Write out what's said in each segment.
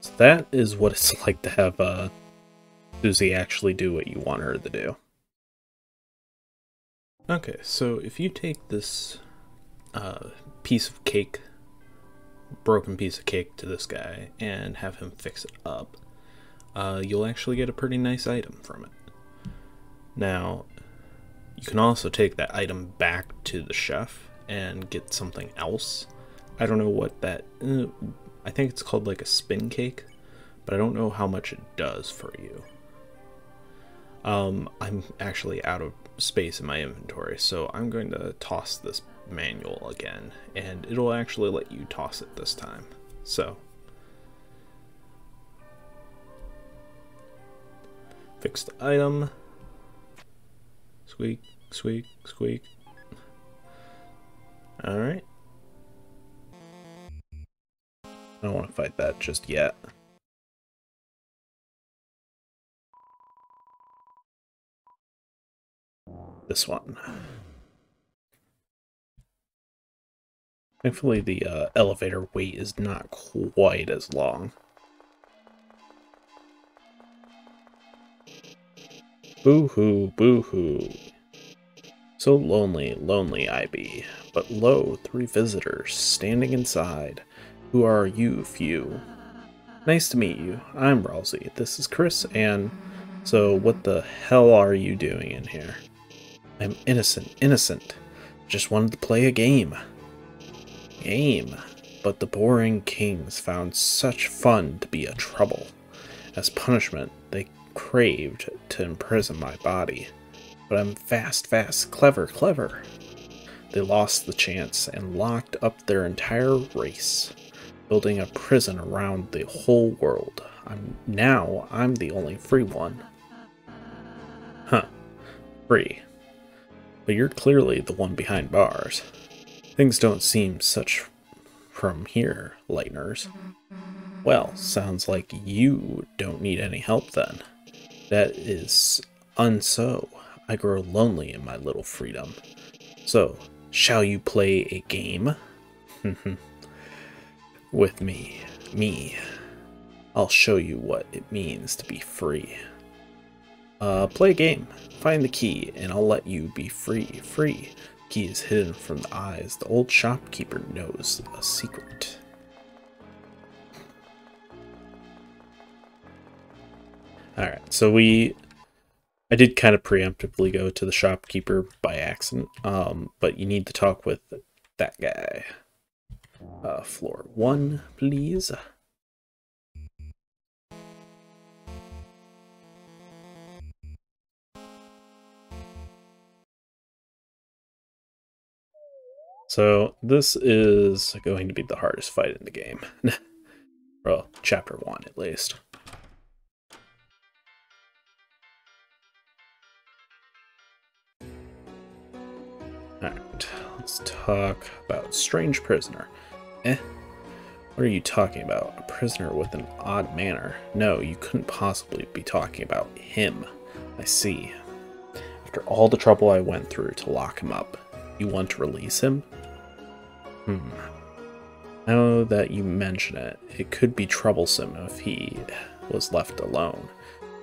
So that is what it's like to have Susie actually do what you want her to do. Okay, so if you take this piece of cake, broken piece of cake to this guy and have him fix it up, you'll actually get a pretty nice item from it. Now, you can also take that item back to the chef and get something else. I don't know what that... I think it's called like a spin cake, but I don't know how much it does for you. I'm actually out of space in my inventory, so I'm going to toss this manual again, and it'll actually let you toss it this time. So, fix the item. Squeak, squeak, squeak. Alright. I don't want to fight that just yet. This one. Thankfully, the elevator wait is not quite as long. Boo-hoo, boo-hoo. So lonely, lonely I be. But lo, 3 visitors standing inside. Who are you, few? Nice to meet you. I'm Ralsei. This is Kris, and... So, what the hell are you doing in here? I'm innocent, innocent. Just wanted to play a game. But the boring kings found such fun to be a trouble. As punishment, they craved to imprison my body. But I'm fast, clever. They lost the chance and locked up their entire race, building a prison around the whole world. Now I'm the only free one. Huh. Free. But you're clearly the one behind bars. Things don't seem such from here, Lighteners. Well, sounds like you don't need any help then. That is unso. I grow lonely in my little freedom. So, shall you play a game? With me. I'll show you what it means to be free. Play a game. Find the key, and I'll let you be free. The key is hidden from the eyes. The old shopkeeper knows a secret. Alright, so I did kind of preemptively go to the shopkeeper by accident, but you need to talk with that guy. Floor 1, please. So this is going to be the hardest fight in the game. Well, chapter 1 at least. Alright, let's talk about strange prisoner. What are you talking about? A prisoner with an odd manner? No, you couldn't possibly be talking about him. I see. After all the trouble I went through to lock him up, you want to release him? Now that you mention it, it could be troublesome if he was left alone.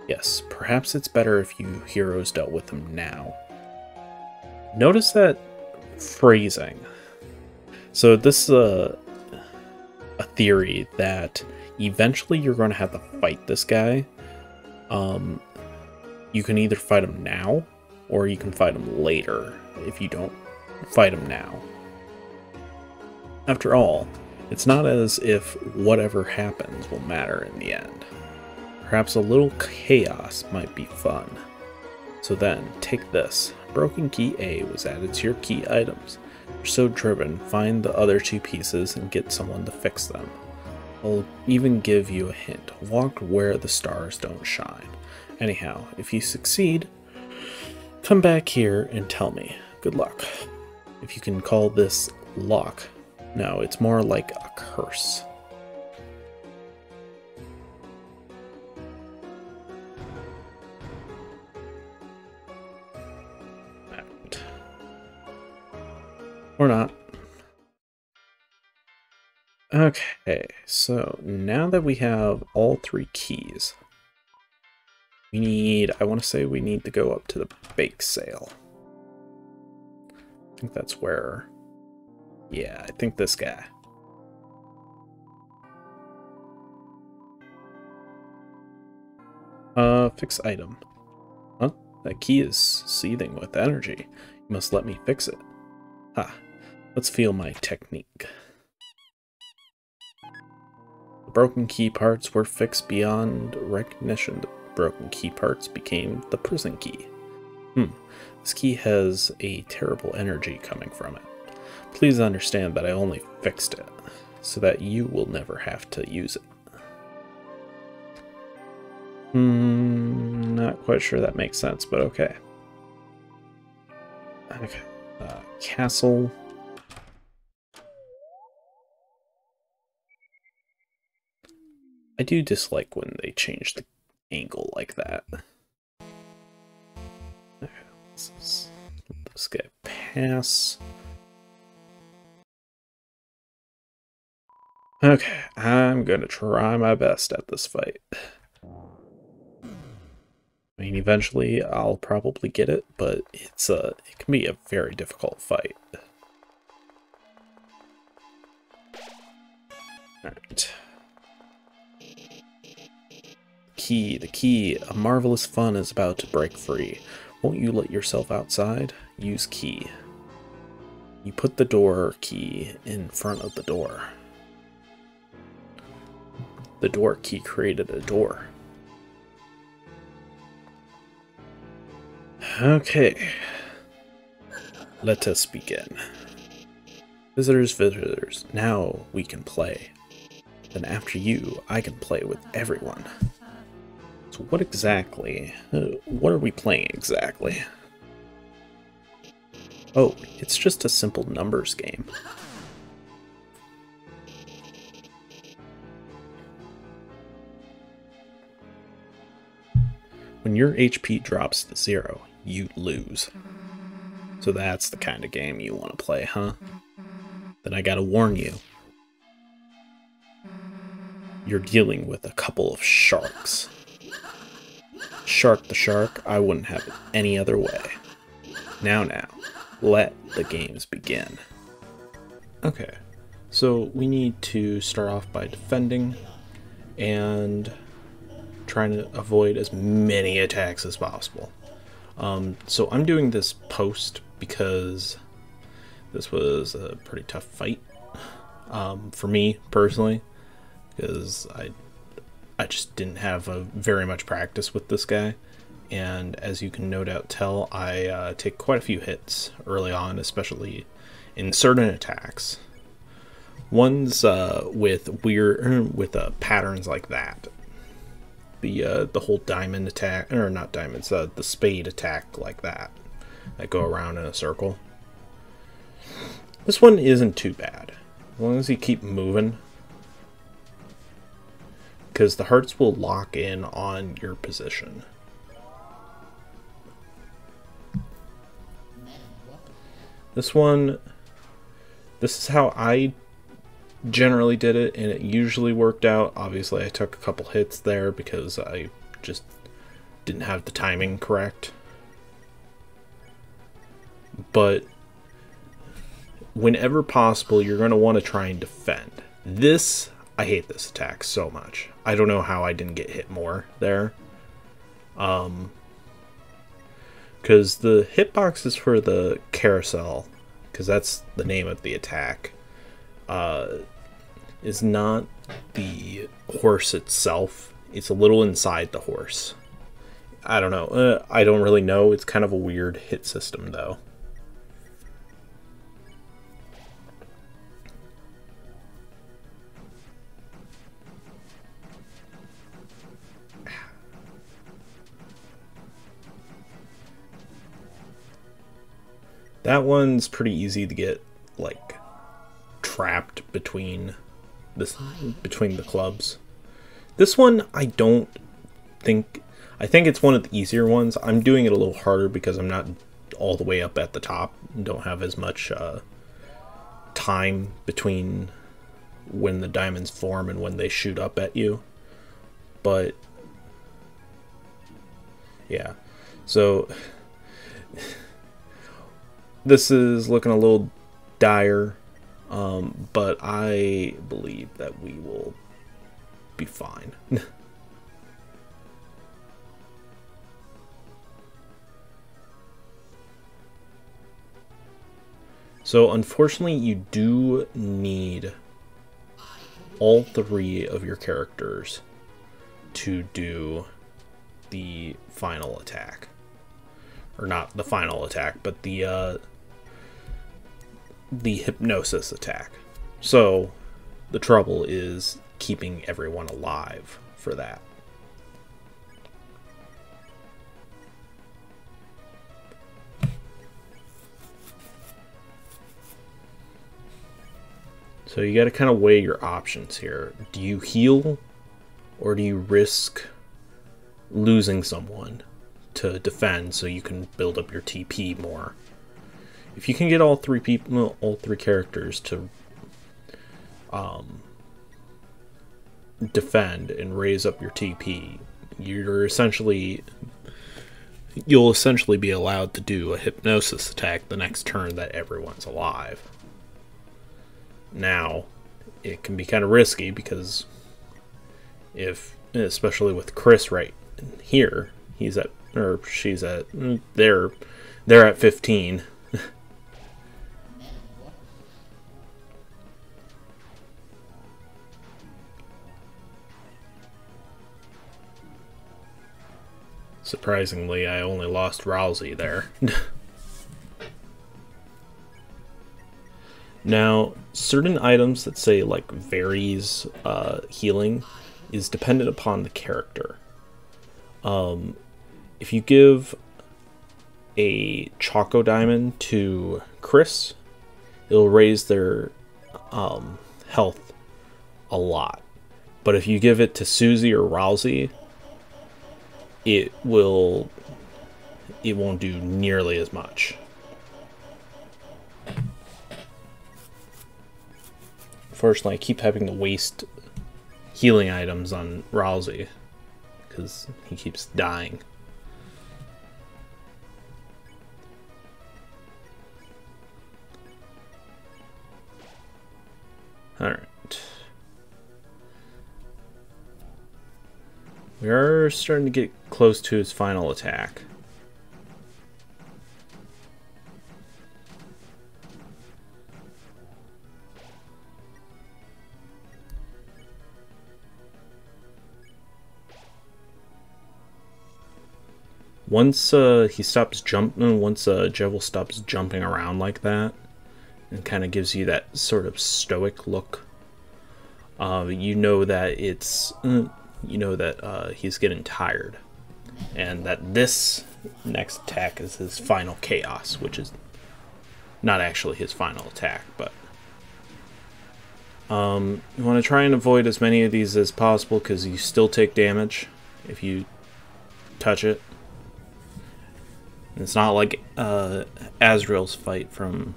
Yes, perhaps it's better if you heroes dealt with him now. Notice that phrasing. So this is a theory that eventually you're going to have to fight this guy. You can either fight him now, or you can fight him later if you don't fight him now. After all, it's not as if whatever happens will matter in the end. Perhaps a little chaos might be fun. So then, take this. Broken key A was added to your key items. You're so driven, find the other 2 pieces and get someone to fix them. I'll even give you a hint. Walk where the stars don't shine. Anyhow, if you succeed, come back here and tell me. Good luck. If you can call this luck, no, it's more like a curse. Or not. Okay, so now that we have all 3 keys, we need, I want to say we need to go up to the bake sale. I think that's where, yeah, I think this guy. Fix item. Huh? That key is seething with energy. You must let me fix it. Ha. Let's feel my technique. The broken key parts were fixed beyond recognition. The broken key parts became the prison key. This key has a terrible energy coming from it. Please understand that I only fixed it, so that you will never have to use it. Not quite sure that makes sense, but okay. Okay. Castle. I do dislike when they change the angle like that. Okay, let's let this guy pass. Okay, I'm gonna try my best at this fight. I mean, eventually I'll probably get it, but it can be a very difficult fight. Alright. The key. A marvelous fun is about to break free. Won't you let yourself outside? Use key. You put the door key in front of the door. The door key created a door. Okay. Let us begin. Visitors. Now we can play. Then after you, I can play with everyone. So what exactly? What are we playing exactly? Oh, it's just a simple numbers game. When your HP drops to 0, you lose. So that's the kind of game you want to play, huh? Then I gotta warn you. You're dealing with a couple of sharks. Shark the shark, I wouldn't have it any other way. Now, let the games begin. Okay, so we need to start off by defending and trying to avoid as many attacks as possible. So I'm doing this post because this was a pretty tough fight for me personally, because I just didn't have very much practice with this guy, and as you can no doubt tell, I take quite a few hits early on, especially in certain attacks. Ones with patterns like that. The whole diamond attack, or not diamonds, the spade attack like that go around in a circle. This one isn't too bad, as long as you keep moving, because the hearts will lock in on your position. This one, this is how I generally did it, and it usually worked out. Obviously I took a couple hits there because I just didn't have the timing correct, but whenever possible you're going to want to try and defend. This, I hate this attack so much. I don't know how I didn't get hit more there, because the hitboxes for the carousel, because that's the name of the attack, is not the horse itself. It's a little inside the horse. I don't know. I don't really know. It's kind of a weird hit system, though. That one's pretty easy to get, like, trapped between the clubs. This one, I think it's one of the easier ones. I'm doing it a little harder because I'm not all the way up at the top and don't have as much time between when the diamonds form and when they shoot up at you. But yeah, so this is looking a little dire, but I believe that we will be fine. So unfortunately, you do need all 3 of your characters to do the final attack. Or not the final attack, but the hypnosis attack. So the trouble is keeping everyone alive for that. So you got to kind of weigh your options here. Do you heal, or do you risk losing someone to defend so you can build up your TP more? If you can get all 3 people, all 3 characters to defend and raise up your TP, you'll essentially be allowed to do a hypnosis attack the next turn that everyone's alive. Now, it can be kind of risky because especially with Kris right here, he's at, or she's at, they're at 15. Surprisingly, I only lost Rousey there. Now, certain items that say, like, varies healing is dependent upon the character. If you give a Choco Diamond to Kris, it'll raise their health a lot. But if you give it to Susie or Rousey, it won't do nearly as much. Unfortunately, I keep having to waste healing items on Rousey because he keeps dying. Alright. We are starting to get close to his final attack. Once he stops jumping, once Jevil stops jumping around like that, and kind of gives you that sort of stoic look, you know that he's getting tired, and that this next attack is his final chaos, which is not actually his final attack, but you want to try and avoid as many of these as possible because you still take damage if you touch it. It's not like Azrael's fight from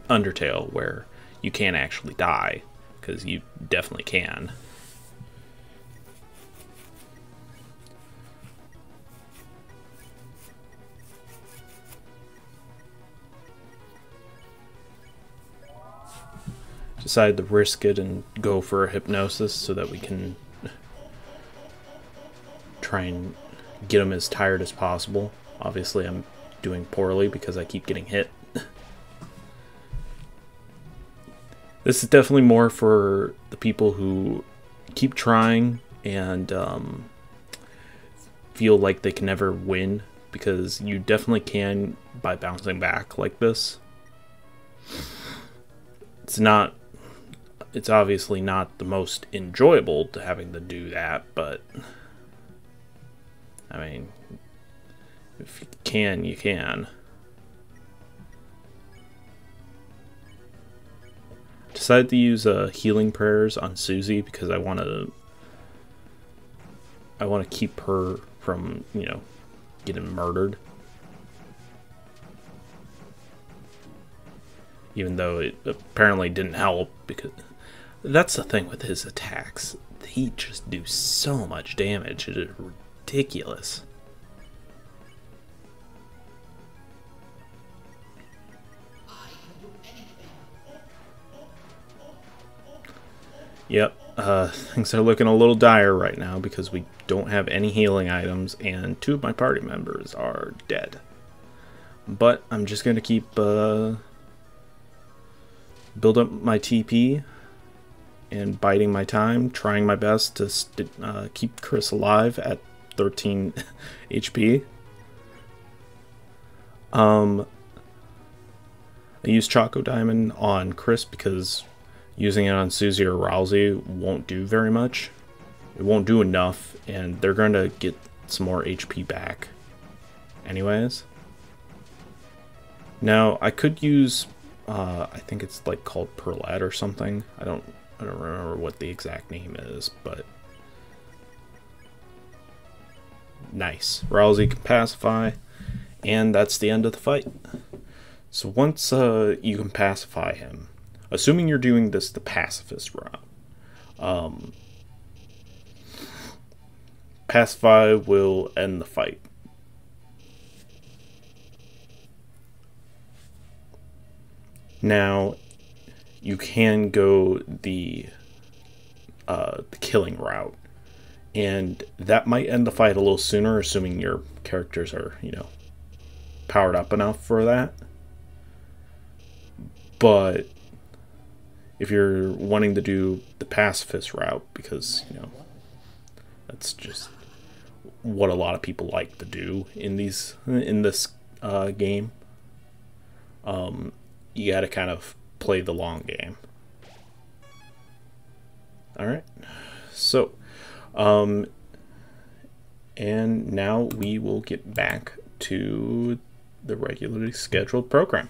Undertale where you can't actually die, because you definitely can. Decide to risk it and go for a hypnosis so that we can try and get him as tired as possible. Obviously, I'm doing poorly because I keep getting hit. This is definitely more for the people who keep trying and feel like they can never win, because you definitely can by bouncing back like this. It's obviously not the most enjoyable to having to do that, but I mean, if you can, you can. Decided to use healing prayers on Susie because I want to keep her from, getting murdered. Even though it apparently didn't help, because That's the thing with his attacks. He just do so much damage. It is ridiculous. Yep, things are looking a little dire right now because we don't have any healing items and 2 of my party members are dead. But I'm just going to keep build up my TP and biding my time, trying my best to keep Kris alive at 13 HP. I use Choco Diamond on Kris because using it on Susie or Rousey won't do very much. It won't do enough, and they're going to get some more HP back anyways. Now, I could use, I think it's like called Perlette or something. I don't remember what the exact name is, but nice. Rousey can pacify, and that's the end of the fight. So once you can pacify him, assuming you're doing this the pacifist route, pacify will end the fight. Now, you can go the killing route, and that might end the fight a little sooner, assuming your characters are, you know, powered up enough for that. But if you're wanting to do the pacifist route, because, you know, that's just what a lot of people like to do in this game, you got to kind of play the long game. All right, so and now we will get back to the regularly scheduled program.